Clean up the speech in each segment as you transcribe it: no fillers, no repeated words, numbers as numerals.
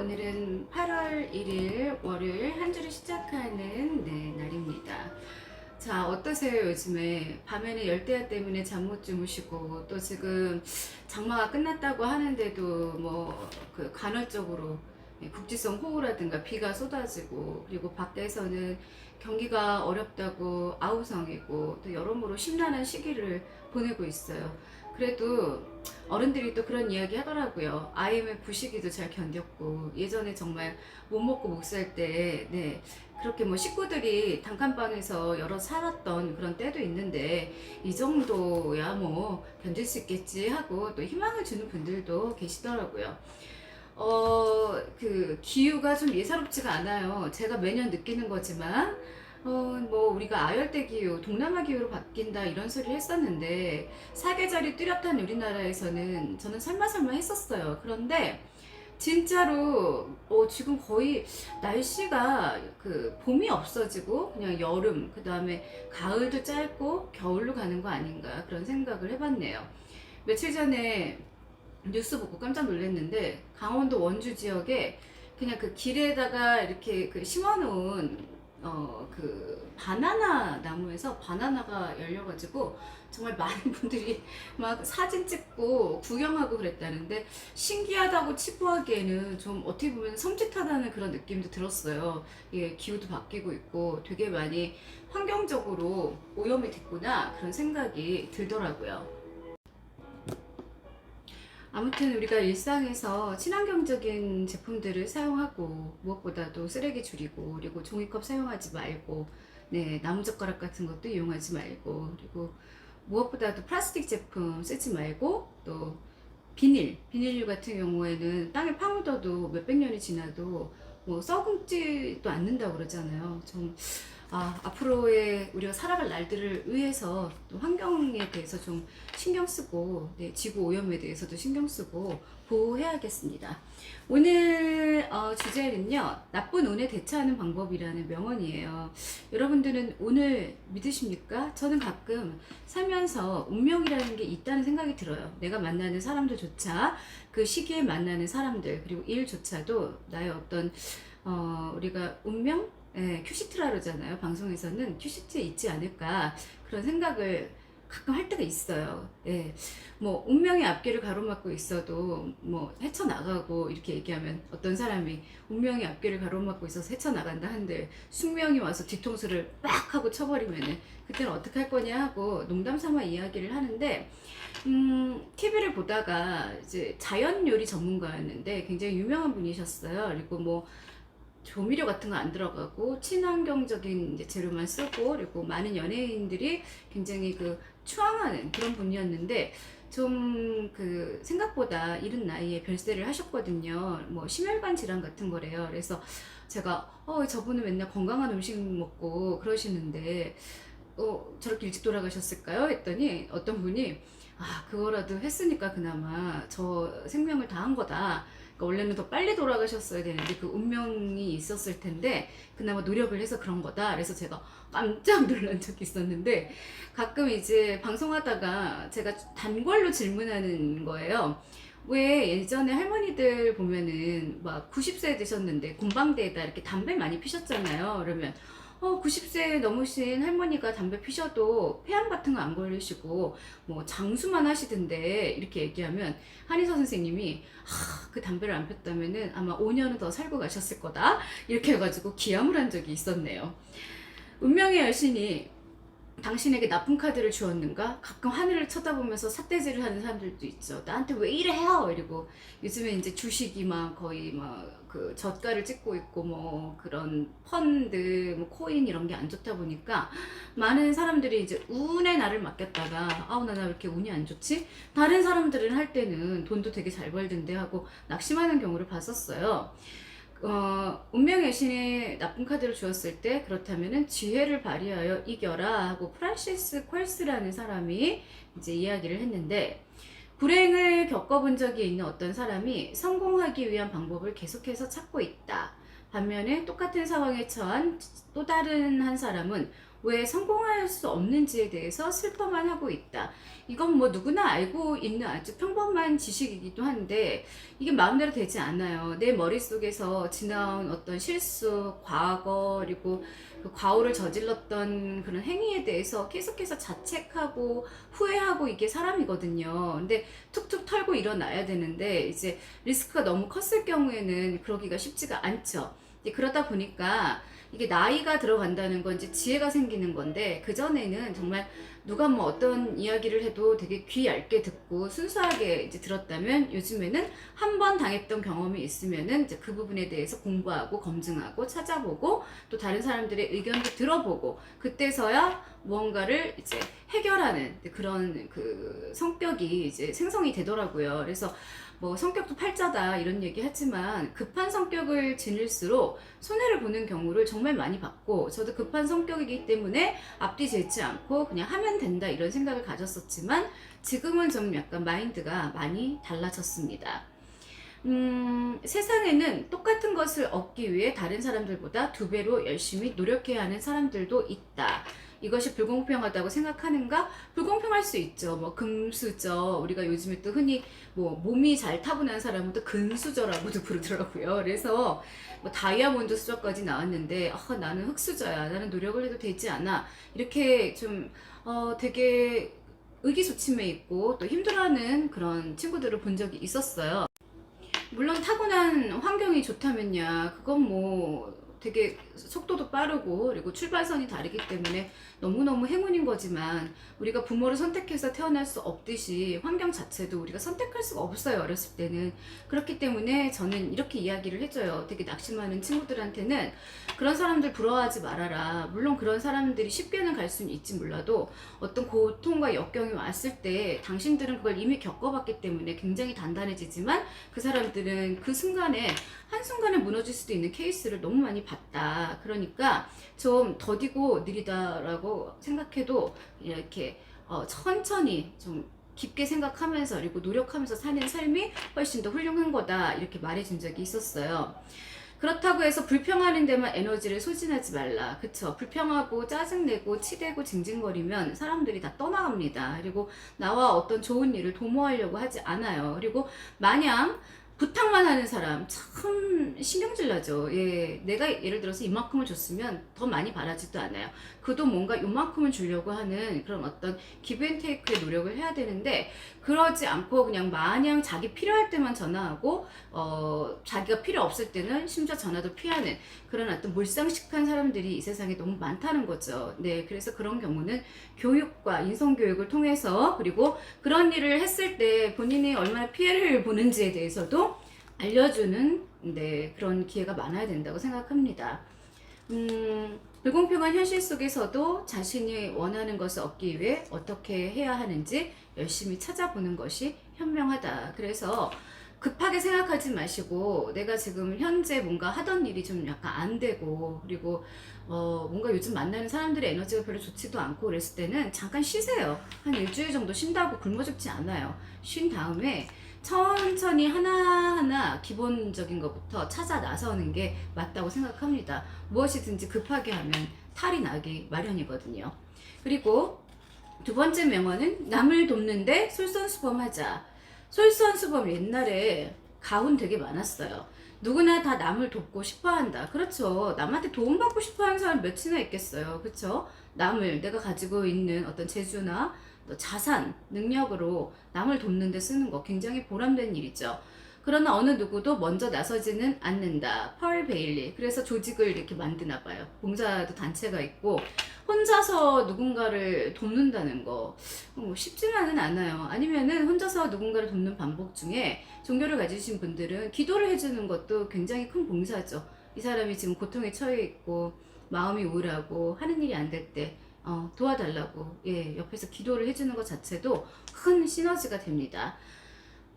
오늘은 8월 1일 월요일 한 주를 시작하는 날입니다. 자, 어떠세요? 요즘에 밤에는 열대야 때문에 잠 못 주무시고, 또 지금 장마가 끝났다고 하는데도 간헐적으로 국지성 호우라든가 비가 쏟아지고, 그리고 밖에서는 경기가 어렵다고 아우성이고, 또 여러모로 심란한 시기를 보내고 있어요. 그래도 어른들이 또 그런 이야기 하더라고요. IMF 시기도 잘 견뎠고, 예전에 정말 못 먹고 못 살 때, 그렇게 식구들이 단칸방에서 여러 살았던 그런 때도 있는데, 이 정도야 견딜 수 있겠지 하고 또 희망을 주는 분들도 계시더라고요. 그 기후가 좀 예사롭지가 않아요. 제가 매년 느끼는 거지만, 우리가 아열대 기후, 동남아 기후로 바뀐다 이런 소리를 했었는데, 사계절이 뚜렷한 우리나라에서는 저는 설마 했었어요. 그런데 진짜로 지금 거의 날씨가 그 봄이 없어지고 그냥 여름, 그 다음에 가을도 짧고 겨울로 가는 거 아닌가 그런 생각을 해봤네요. 며칠 전에 뉴스 보고 깜짝 놀랐는데, 강원도 원주 지역에 그냥 그 길에다가 이렇게 그 심어놓은 그 바나나 나무에서 바나나가 열려가지고 정말 많은 분들이 막 사진 찍고 구경하고 그랬다는데, 신기하다고 치부하기에는 좀 어떻게 보면 섬찟하다는 그런 느낌도 들었어요. 예, 기후도 바뀌고 있고 되게 많이 환경적으로 오염이 됐구나 그런 생각이 들더라고요. 아무튼 우리가 일상에서 친환경적인 제품들을 사용하고, 무엇보다도 쓰레기 줄이고, 그리고 종이컵 사용하지 말고, 나무젓가락 같은 것도 이용하지 말고, 그리고 무엇보다도 플라스틱 제품 쓰지 말고, 또 비닐류 같은 경우에는 땅에 파묻어도 몇백 년이 지나도 썩지도 않는다고 그러잖아요. 앞으로의 우리가 살아갈 날들을 위해서 또 환경에 대해서 좀 신경 쓰고, 지구 오염에 대해서도 신경 쓰고 보호해야겠습니다. 오늘 주제는요, 나쁜 운에 대처하는 방법이라는 명언이에요. 여러분들은 운을 믿으십니까? 저는 가끔 살면서 운명이라는 게 있다는 생각이 들어요. 내가 만나는 사람들조차, 그 시기에 만나는 사람들, 그리고 일조차도 나의 어떤 우리가 운명? 큐시트라 그러잖아요. 방송에서는 큐시트에 있지 않을까 그런 생각을 가끔 할 때가 있어요. 운명의 앞길을 가로막고 있어도 헤쳐나가고, 이렇게 얘기하면 어떤 사람이 운명의 앞길을 가로막고 있어서 헤쳐나간다 한들 숙명이 와서 뒤통수를 빡 하고 쳐버리면은 그때는 어떻게 할 거냐 하고 농담 삼아 이야기를 하는데, TV를 보다가 이제 자연 요리 전문가였는데 굉장히 유명한 분이셨어요. 그리고 조미료 같은 거 안 들어가고 친환경적인 이제 재료만 쓰고, 그리고 많은 연예인들이 굉장히 그 추앙하는 그런 분이었는데, 좀 그 생각보다 이른 나이에 별세를 하셨거든요. 심혈관 질환 같은 거래요. 그래서 제가 저분은 맨날 건강한 음식 먹고 그러시는데 저렇게 일찍 돌아가셨을까요? 했더니 어떤 분이 그거라도 했으니까 그나마 저 생명을 다한 거다. 그러니까 원래는 더 빨리 돌아가셨어야 되는데 그 운명이 있었을 텐데 그나마 노력을 해서 그런 거다. 그래서 제가 깜짝 놀란 적이 있었는데, 가끔 이제 방송하다가 제가 단골로 질문하는 거예요. 왜 예전에 할머니들 보면은 막 90세 되셨는데 곰방대에다 이렇게 담배 많이 피셨잖아요. 그러면 90세 넘으신 할머니가 담배 피셔도 폐암 같은 거 안 걸리시고 장수만 하시던데, 이렇게 얘기하면 한의사 선생님이 그 담배를 안 폈다면은 아마 5년은 더 살고 가셨을 거다 이렇게 해가지고 기함을 한 적이 있었네요. 운명의 여신이 당신에게 나쁜 카드를 주었는가? 가끔 하늘을 쳐다보면서 삿대질을 하는 사람들도 있죠. 나한테 왜 이래요? 이러고, 요즘에 이제 주식이 막 거의 그 저가를 찍고 있고, 그런 펀드, 코인 이런 게 안 좋다 보니까 많은 사람들이 이제 운에 나를 맡겼다가 나 왜 이렇게 운이 안 좋지? 다른 사람들은 할 때는 돈도 되게 잘 벌던데 하고 낙심하는 경우를 봤었어요. 운명의 여신이 나쁜 카드를 주었을 때, 그렇다면은 지혜를 발휘하여 이겨라 하고 프란시스 퀄스라는 사람이 이제 이야기를 했는데, 불행을 겪어본 적이 있는 어떤 사람이 성공하기 위한 방법을 계속해서 찾고 있다. 반면에 똑같은 상황에 처한 또 다른 한 사람은 왜 성공할 수 없는지에 대해서 슬퍼만 하고 있다. 이건 뭐 누구나 알고 있는 아주 평범한 지식이기도 한데 이게 마음대로 되지 않아요. 내 머릿속에서 지나온 어떤 실수, 과거, 그리고 그 과오를 저질렀던 그런 행위에 대해서 계속해서 자책하고 후회하고 이게 사람이거든요. 근데 툭툭 털고 일어나야 되는데 이제 리스크가 너무 컸을 경우에는 그러기가 쉽지가 않죠. 그러다 보니까 이게 나이가 들어간다는 건 이제 지혜가 생기는 건데 그전에는 정말 누가 뭐 어떤 이야기를 해도 되게 귀 얇게 듣고 순수하게 이제 들었다면 요즘에는 한 번 당했던 경험이 있으면은 이제 그 부분에 대해서 공부하고 검증하고 찾아보고 또 다른 사람들의 의견도 들어보고 그때서야 무언가를 이제 해결하는 그런 그 성격이 이제 생성이 되더라고요. 그래서 뭐 성격도 팔자다 이런 얘기 하지만 급한 성격을 지닐수록 손해를 보는 경우를 정말 많이 봤고 저도 급한 성격이기 때문에 앞뒤 재지 않고 그냥 하면 된다 이런 생각을 가졌었지만 지금은 좀 약간 마인드가 많이 달라졌습니다. 세상에는 똑같은 것을 얻기 위해 다른 사람들보다 2배로 열심히 노력해야 하는 사람들도 있다. 이것이 불공평하다고 생각하는가? 불공평할 수 있죠. 뭐 금수저, 우리가 요즘에 또 흔히 뭐 몸이 잘 타고난 사람은 또 근수저라고도 부르더라고요. 그래서 뭐 다이아몬드 수저까지 나왔는데 나는 흙수저야. 나는 노력을 해도 되지 않아. 이렇게 좀 되게 의기소침해 있고 또 힘들어하는 그런 친구들을 본 적이 있었어요. 물론 타고난 환경이 좋다면야 그건 뭐 되게 속도도 빠르고 그리고 출발선이 다르기 때문에 너무너무 행운인 거지만 우리가 부모를 선택해서 태어날 수 없듯이 환경 자체도 우리가 선택할 수가 없어요. 어렸을 때는. 그렇기 때문에 저는 이렇게 이야기를 해줘요. 되게 낙심하는 친구들한테는 그런 사람들 부러워하지 말아라. 물론 그런 사람들이 쉽게는 갈 수는 있지 몰라도 어떤 고통과 역경이 왔을 때 당신들은 그걸 이미 겪어봤기 때문에 굉장히 단단해지지만 그 사람들은 그 순간에 한순간에 무너질 수도 있는 케이스를 너무 많이 봤다. 그러니까 좀 더디고 느리다라고 생각해도 이렇게 천천히 좀 깊게 생각하면서 그리고 노력하면서 사는 삶이 훨씬 더 훌륭한 거다 이렇게 말해준 적이 있었어요. 그렇다고 해서 불평하는 데만 에너지를 소진하지 말라. 그쵸? 불평하고 짜증내고 치대고 징징거리면 사람들이 다 떠나갑니다. 그리고 나와 어떤 좋은 일을 도모하려고 하지 않아요. 그리고 마냥 부탁만 하는 사람 참 신경질 나죠. 예, 내가 예를 들어서 이만큼을 줬으면 더 많이 바라지도 않아요. 그도 뭔가 요만큼을 주려고 하는 그런 어떤 기브앤테이크의 노력을 해야 되는데 그러지 않고 그냥 마냥 자기 필요할 때만 전화하고 자기가 필요 없을 때는 심지어 전화도 피하는 그런 어떤 몰상식한 사람들이 이 세상에 너무 많다는 거죠. 네, 그래서 그런 경우는 교육과 인성교육을 통해서 그리고 그런 일을 했을 때 본인이 얼마나 피해를 보는지에 대해서도 알려주는 그런 기회가 많아야 된다고 생각합니다. 불공평한 현실 속에서도 자신이 원하는 것을 얻기 위해 어떻게 해야 하는지 열심히 찾아보는 것이 현명하다. 그래서 급하게 생각하지 마시고 내가 지금 현재 뭔가 하던 일이 좀 약간 안 되고 그리고 뭔가 요즘 만나는 사람들의 에너지가 별로 좋지도 않고 그랬을 때는 잠깐 쉬세요. 한 일주일 정도 쉰다고 굶어 죽지 않아요. 쉰 다음에 천천히 하나하나 기본적인 것부터 찾아 나서는 게 맞다고 생각합니다. 무엇이든지 급하게 하면 탈이 나기 마련이거든요. 그리고 두 번째 명언은 남을 돕는데 솔선수범하자. 솔선수범 옛날에 가훈 되게 많았어요. 누구나 다 남을 돕고 싶어 한다. 그렇죠. 남한테 도움받고 싶어 하는 사람 몇이나 있겠어요. 그렇죠? 남을 내가 가지고 있는 어떤 재주나 자산, 능력으로 남을 돕는 데 쓰는 거 굉장히 보람된 일이죠. 그러나 어느 누구도 먼저 나서지는 않는다. 펄 베일리. 그래서 조직을 이렇게 만드나 봐요. 봉사도 단체가 있고 혼자서 누군가를 돕는다는 거 쉽지만은 않아요. 아니면은 혼자서 누군가를 돕는 방법 중에 종교를 가지신 분들은 기도를 해주는 것도 굉장히 큰 봉사죠. 이 사람이 지금 고통에 처해 있고 마음이 우울하고 하는 일이 안 될 때 도와달라고 옆에서 기도를 해주는 것 자체도 큰 시너지가 됩니다.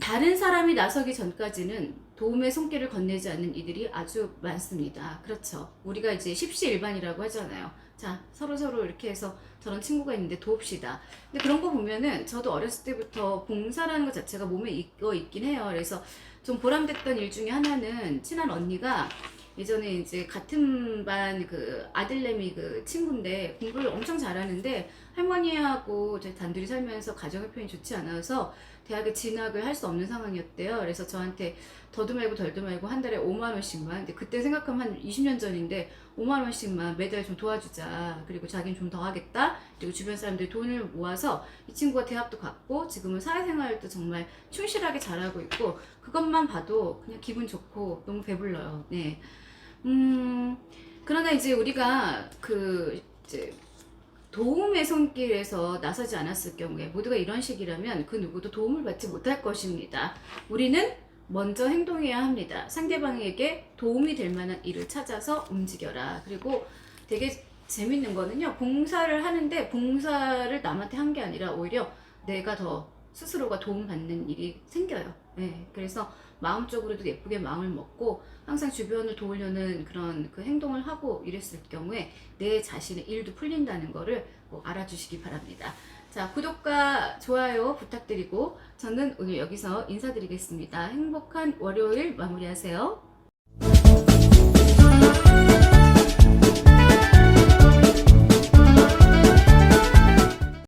다른 사람이 나서기 전까지는 도움의 손길을 건네지 않는 이들이 아주 많습니다. 그렇죠. 우리가 이제 십시일반이라고 하잖아요. 자, 서로 이렇게 해서 저런 친구가 있는데 도웁시다. 근데 그런 거 보면은 저도 어렸을 때부터 봉사라는 것 자체가 몸에 있긴 해요. 그래서 좀 보람됐던 일 중에 하나는 친한 언니가 예전에 이제 같은 반 그 아들내미 그 친구인데 공부를 엄청 잘하는데 할머니하고 저희 단둘이 살면서 가정의 편이 좋지 않아서 대학에 진학을 할 수 없는 상황이었대요. 그래서 저한테 더도 말고 덜도 말고 한 달에 5만 원씩만, 근데 그때 생각하면 한 20년 전인데 5만 원씩만 매달 좀 도와주자. 그리고 자기는 좀 더 하겠다. 그리고 주변 사람들이 돈을 모아서 이 친구가 대학도 갔고 지금은 사회생활도 정말 충실하게 잘하고 있고 그것만 봐도 그냥 기분 좋고 너무 배불러요. 네. 그러나 이제 우리가 그 이제 도움의 손길에서 나서지 않았을 경우에 모두가 이런 식이라면 그 누구도 도움을 받지 못할 것입니다. 우리는 먼저 행동해야 합니다. 상대방에게 도움이 될 만한 일을 찾아서 움직여라. 그리고 되게 재밌는 거는요. 봉사를 하는데 봉사를 남한테 한 게 아니라 오히려 내가 더 스스로가 도움받는 일이 생겨요. 네, 그래서 마음적으로도 예쁘게 마음을 먹고 항상 주변을 도우려는 그런 그 행동을 하고 이랬을 경우에 내 자신의 일도 풀린다는 거를 꼭 알아주시기 바랍니다. 자, 구독과 좋아요 부탁드리고 저는 오늘 여기서 인사드리겠습니다. 행복한 월요일 마무리하세요.